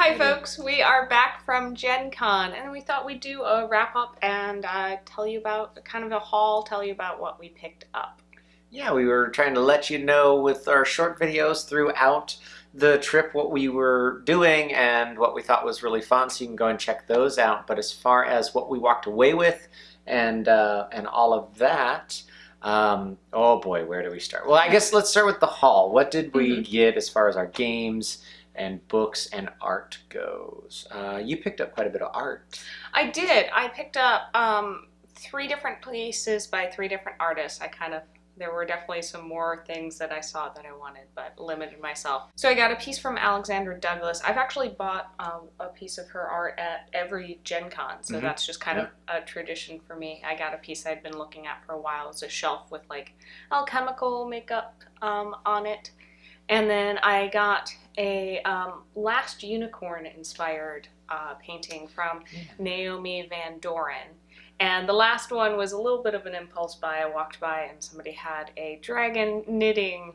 Hi folks, we are back from Gen Con and we thought we'd do a wrap up and tell you about kind of a haul, tell you about what we picked up. Yeah, we were trying to let you know with our short videos throughout the trip what we were doing and what we thought was really fun, so you can go and check those out. But as far as what we walked away with and all of that, oh boy, where do we start? Well, I guess let's start with the haul. What did we get as far as our games and books and art goes? You picked up quite a bit of art. I did. I picked up 3 different pieces by 3 different artists. There were definitely some more things that I saw that I wanted, but limited myself. So I got a piece from Alexandra Douglas. I've actually bought a piece of her art at every Gen Con, so that's just kind of a tradition for me. I got a piece I'd been looking at for a while. It's a shelf with like alchemical makeup on it. And then I got a Last Unicorn inspired painting from Naomi Van Doren. And the last one was a little bit of an impulse buy. I walked by and somebody had a dragon knitting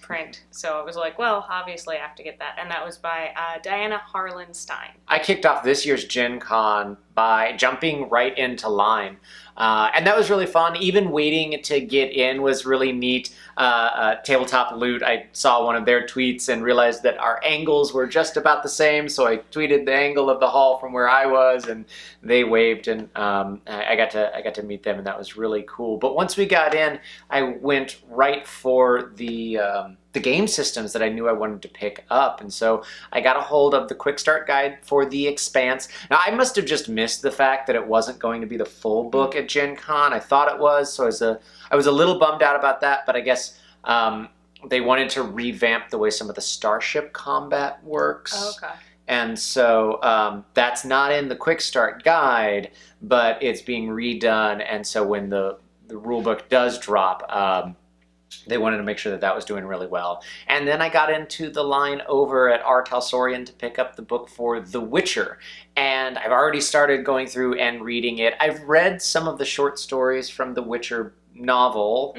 print. So I was like, well, obviously I have to get that. And that was by Diana Harlan Stein. I kicked off this year's Gen Con by jumping right into line. And that was really fun. Even waiting to get in was really neat. Tabletop Loot, I saw one of their tweets and realized that our angles were just about the same, so I tweeted the angle of the hall from where I was, and they waved, and I got to meet them, and that was really cool. But once we got in, I went right for the game systems that I knew I wanted to pick up, and so I got a hold of the quick start guide for the Expanse. Now, I must have just missed the fact that it wasn't going to be the full book at Gen Con. I thought it was, so I was a little bummed out about that, but I guess they wanted to revamp the way some of the starship combat works. Oh, okay. And so that's not in the quick start guide, but it's being redone, and so when the rule book does drop, they wanted to make sure that that was doing really well. And then I got into the line over at R. Talsorian to pick up the book for The Witcher. And I've already started going through and reading it. I've read some of the short stories from the Witcher novel,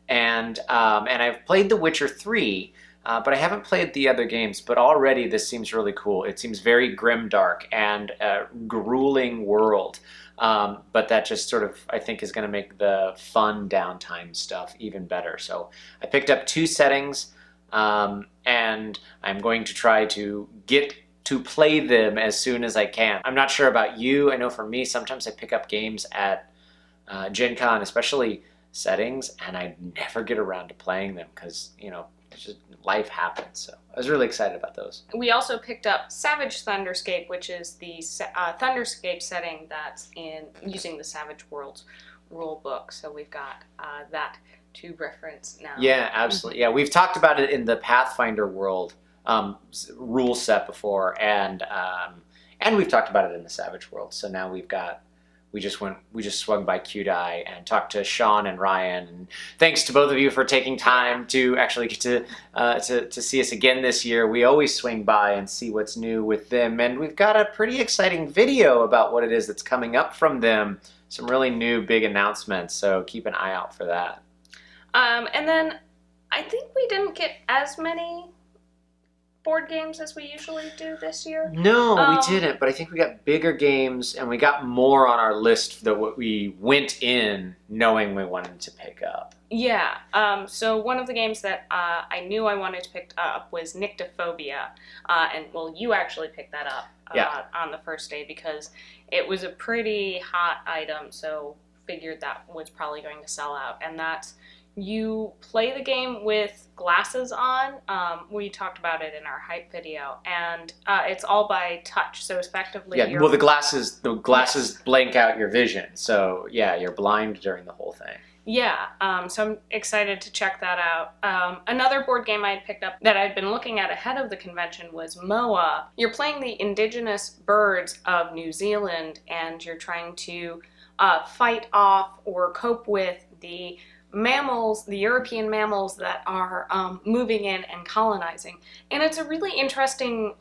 and I've played The Witcher 3, but I haven't played the other games. But already this seems really cool. It seems very grimdark and a grueling world. But that just sort of, I think, is going to make the fun downtime stuff even better. So I picked up 2 settings, and I'm going to try to get to play them as soon as I can. I'm not sure about you. I know for me, sometimes I pick up games at Gen Con, especially settings, and I never get around to playing them because, you know, it's just life happens. So I was really excited about those. We also picked up Savage Thunderscape, which is the Thunderscape setting that's using the Savage Worlds rule book. So we've got that to reference now. Yeah, absolutely. Yeah, we've talked about it in the Pathfinder world rule set before, and we've talked about it in the Savage world. So now we just swung by QDI and talked to Sean and Ryan. And thanks to both of you for taking time to actually get to see us again this year. We always swing by and see what's new with them, and we've got a pretty exciting video about what it is that's coming up from them. Some really new big announcements, so keep an eye out for that. And then I think we didn't get as many board games as we usually do this year. No, we didn't, but I think we got bigger games and we got more on our list that we went in knowing we wanted to pick up. Yeah, so one of the games that I knew I wanted to pick up was Nyctophobia, and well, you actually picked that up on the first day because it was a pretty hot item, so figured that was probably going to sell out, and that's you play the game with glasses on. We talked about it in our hype video, and it's all by touch. So effectively, well, the glasses blank out your vision. So yeah, you're blind during the whole thing. Yeah, so I'm excited to check that out. Another board game I had picked up that I'd been looking at ahead of the convention was Moa. You're playing the indigenous birds of New Zealand, and you're trying to fight off or cope with the mammals, the European mammals that are moving in and colonizing. And it's a really interesting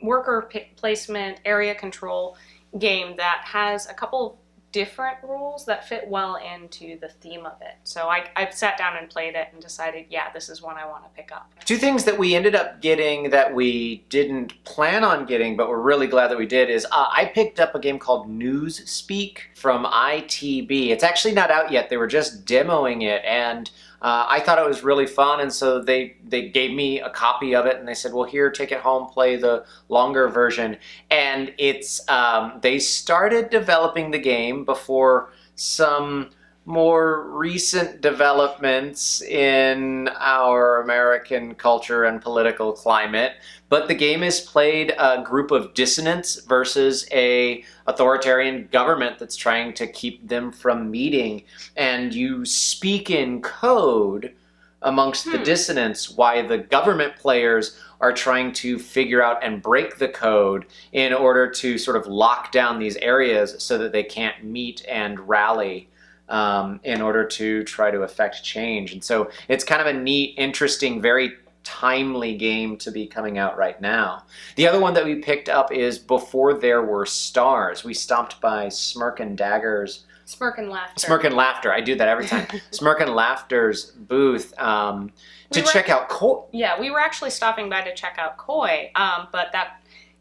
worker placement, area control game that has a couple different rules that fit well into the theme of it. So I sat down and played it and decided, yeah, this is one I want to pick up. Two things that we ended up getting that we didn't plan on getting, but we're really glad that we did, is I picked up a game called Newspeak from ITB. It's actually not out yet. They were just demoing it, and I thought it was really fun, and so they gave me a copy of it, and they said, well, here, take it home, play the longer version. And it's they started developing the game before some more recent developments in our American culture and political climate. But the game is played a group of dissidents versus a authoritarian government that's trying to keep them from meeting. And you speak in code amongst the dissidents while the government players are trying to figure out and break the code in order to sort of lock down these areas so that they can't meet and rally in order to try to affect change. And so it's kind of a neat, interesting, very timely game to be coming out right now. The other one that we picked up is Before There Were Stars. We stopped by Smirk and Daggers. Smirk and Laughter. Smirk and Laughter. I do that every time. Smirk and Laughter's booth to check out Koi. Yeah, we were actually stopping by to check out Koi, but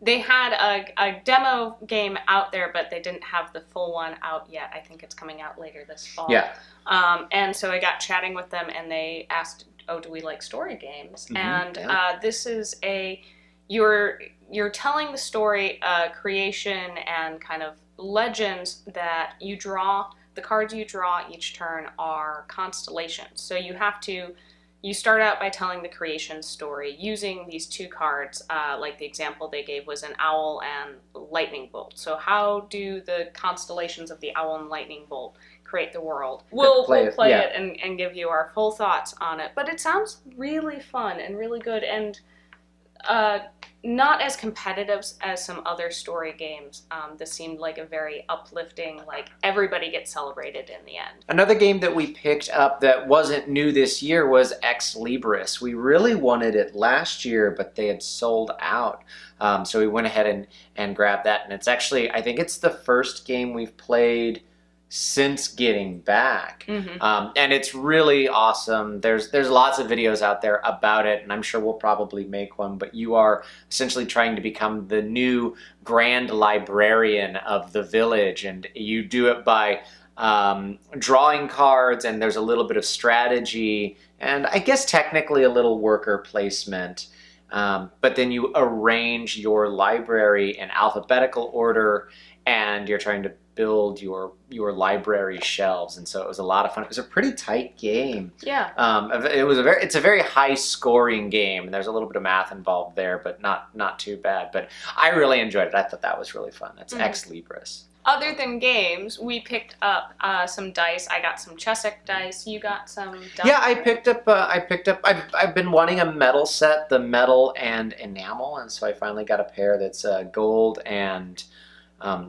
they had a demo game out there, but they didn't have the full one out yet. I think it's coming out later this fall. Yeah. And so I got chatting with them, and they asked, oh, do we like story games? And this is you're telling the story, creation and kind of legends that you draw. The cards you draw each turn are constellations. So you start out by telling the creation story using these two cards. Like the example they gave was an owl and lightning bolt. So how do the constellations of the owl and lightning bolt create the world? We'll play it and give you our full thoughts on it. But it sounds really fun and really good, and not as competitive as some other story games. This seemed like a very uplifting, like everybody gets celebrated in the end. Another game that we picked up that wasn't new this year was Ex Libris. We really wanted it last year, but they had sold out. So we went ahead and grabbed that. And it's actually, I think it's the first game we've played since getting back. And it's really awesome. There's lots of videos out there about it, and I'm sure we'll probably make one, but you are essentially trying to become the new grand librarian of the village, and you do it by drawing cards, and there's a little bit of strategy, and I guess technically a little worker placement. But then you arrange your library in alphabetical order, and you're trying to build your library shelves, and so it was a lot of fun. It was a pretty tight game. Yeah. It's a very high scoring game, and there's a little bit of math involved there, but not too bad. But I really enjoyed it. I thought that was really fun. That's Ex Libris. Other than games, we picked up some dice. I got some Chessick dice. You got some dice? Yeah, I picked up. I've been wanting a metal set, the metal and enamel, and so I finally got a pair that's gold and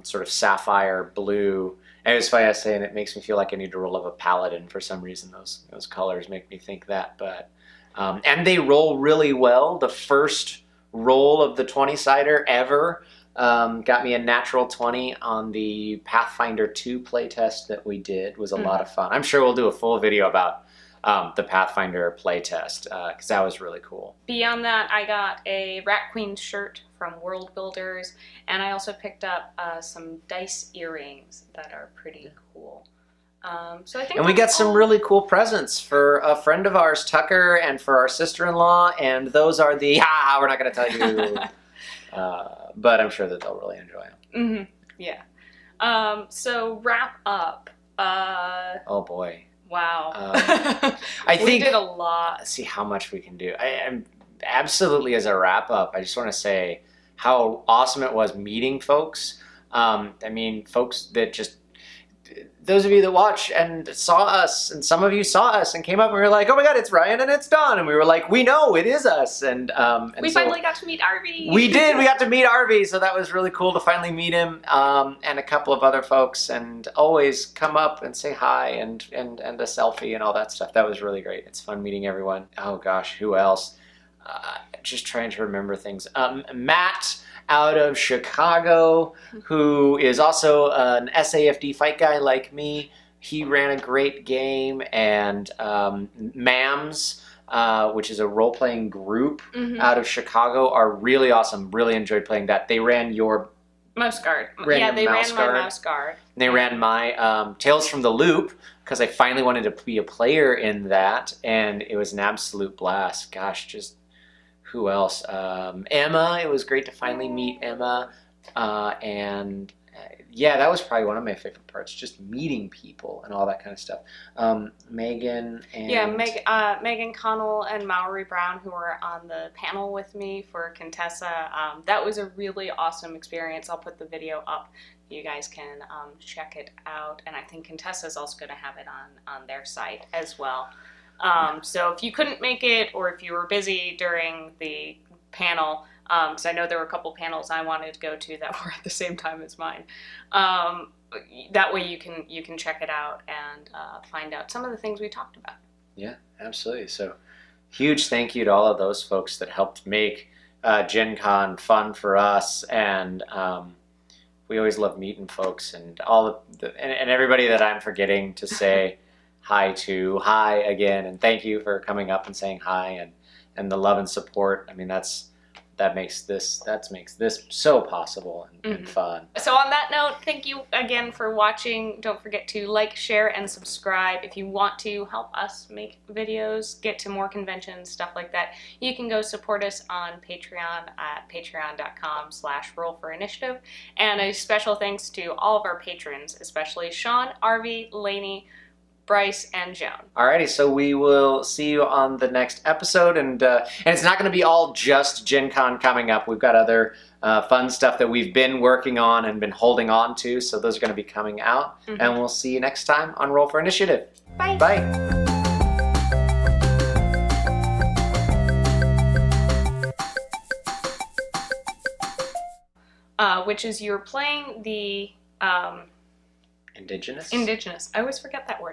sort of sapphire blue. And it's funny I say, and it makes me feel like I need to roll up a paladin for some reason. Those colors make me think that. But and they roll really well. The first roll of the 20-sider ever got me a natural 20 on the Pathfinder 2 playtest that we did. Was a lot of fun. I'm sure we'll do a full video about the Pathfinder playtest because that was really cool. Beyond that, I got a Rat Queen shirt from World Builders, and I also picked up some dice earrings that are pretty cool. So I think, and we got some really cool presents for a friend of ours, Tucker, and for our sister-in-law, and those are the we're not going to tell you, but I'm sure that they'll really enjoy them. Yeah. So wrap up. Oh boy. Wow. I think we did a lot. Let's see how much we can do. I'm absolutely, as a wrap up, I just want to say how awesome it was meeting folks. I mean, folks that just, those of you that watch and saw us, and some of you saw us and came up and we were like, oh my God, it's Ryan and it's Don. And we were like, we know it is us. And we finally got to meet Arby. We did. We got to meet Arby. So that was really cool to finally meet him and a couple of other folks, and always come up and say hi and a selfie and all that stuff. That was really great. It's fun meeting everyone. Oh gosh, who else? just trying to remember things. Matt out of Chicago, who is also an SAFD fight guy like me. He ran a great game, and MAMS, which is a role-playing group out of Chicago, are really awesome. Really enjoyed playing that. They ran your Mouse Guard. Ran Yeah, your they Mouse ran Guard. my Mouse Guard. They ran my Tales from the Loop, because I finally wanted to be a player in that, and it was an absolute blast. Gosh, just who else? Emma. It was great to finally meet Emma, and yeah, that was probably one of my favorite parts, just meeting people and all that kind of stuff. Megan and... Yeah, Megan Connell and Mallory Brown, who were on the panel with me for Contessa. That was a really awesome experience. I'll put the video up. You guys can check it out. And I think Contessa's also going to have it on their site as well. So if you couldn't make it, or if you were busy during the panel, because I know there were a couple panels I wanted to go to that were at the same time as mine. That way you can check it out and find out some of the things we talked about. Yeah, absolutely. So huge thank you to all of those folks that helped make GenCon fun for us, and we always love meeting folks, and and everybody that I'm forgetting to say hi to. Hi again, and thank you for coming up and saying hi, and the love and support. I mean, that makes this so possible and fun. So on that note, thank you again for watching. Don't forget to like, share, and subscribe. If you want to help us make videos, get to more conventions, stuff like that, you can go support us on Patreon at patreon.com/rollforinitiative. And a special thanks to all of our patrons, especially Sean, Arvie, Lainey, Bryce, and Joan. Alrighty, so we will see you on the next episode, and it's not going to be all just Gen Con coming up. We've got other fun stuff that we've been working on and been holding on to, so those are going to be coming out, and we'll see you next time on Roll for Initiative. Bye. Bye. Which is you're playing the Indigenous? Indigenous. I always forget that word.